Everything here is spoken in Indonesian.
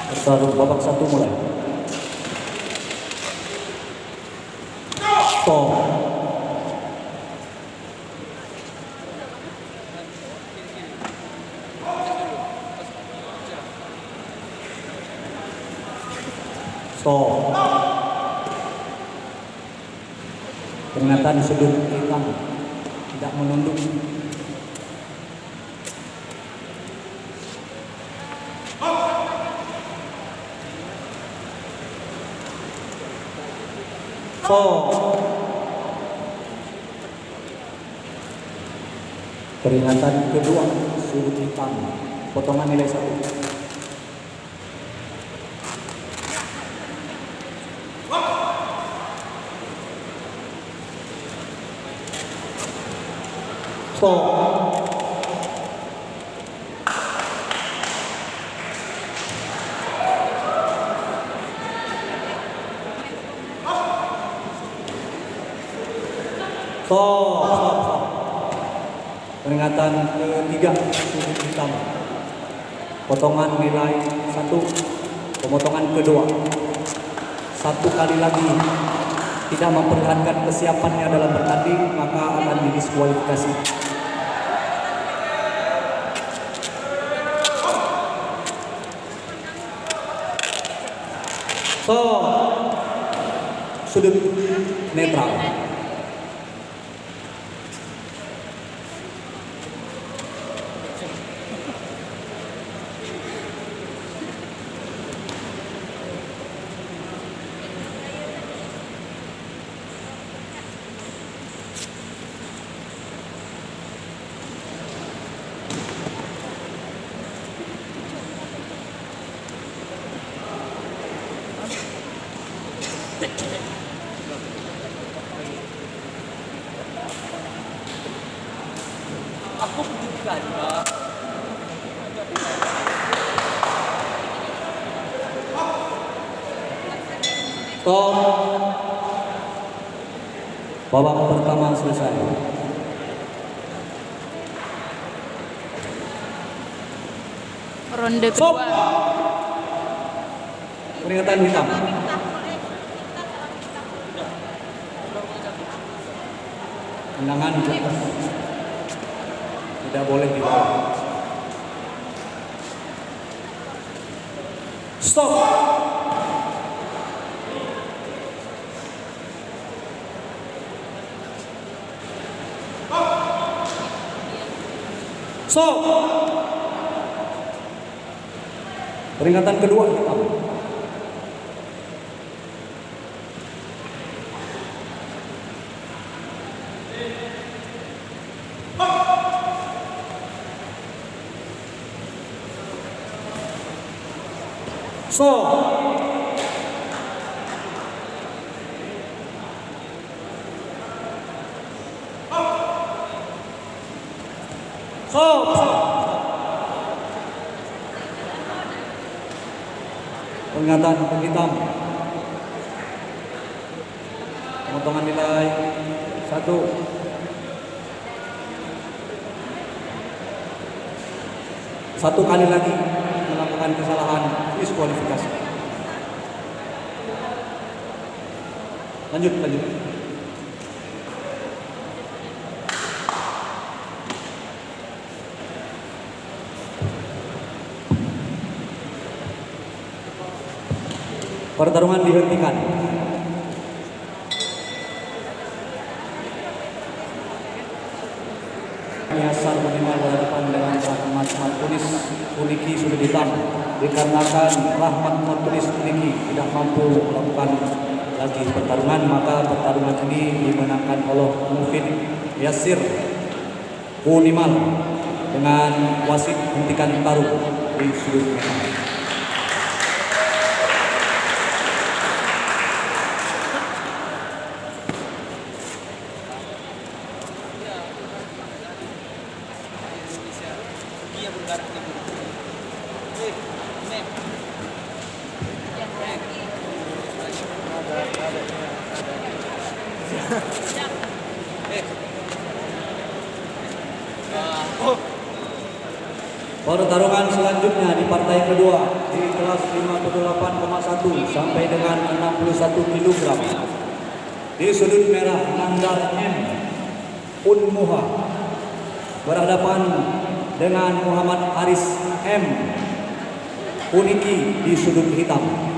Bertarung babak satu mulai. Stop. Stop. Peringatan sudut hitam, tidak menunduk. Peringatan kedua sudut hitam, potongan nilai 1. Stop. Stop. Peringatan ketiga sudut hitam, potongan nilai 1. Pemotongan kedua, 1 kali lagi tidak memperlihatkan kesiapannya dalam bertanding, maka akan didiskualifikasi. Sudut netral. Aku bukan. Stop. Babak pertama selesai. Ronde Stop. kedua. Peringatan hitam. Tendangan tidak boleh dibawa. Stop. Stop. Peringatan kedua hitam. Stop. Peringatan hitam. Pemotongan nilai 1. Satu kali lagi melakukan kesalahan, diskualifikasi. Lanjut. Pertarungan dihentikan. Yasar minimal berhadapan dengan Rahmat Matulis Uniki sudut hitam, dikarenakan Rahmat Matulis Uniki tidak mampu melakukan lagi pertarungan, maka pertarungan ini dimenangkan oleh Mufid Yasir Unimal dengan wasit hentikan taruh di sudut hitam. Pertarungan selanjutnya di partai kedua di kelas 58,1 sampai dengan 61 kg. Di sudut merah Nandar M. Unmuha berhadapan dengan Muhammad Aris M. Uniki di sudut hitam.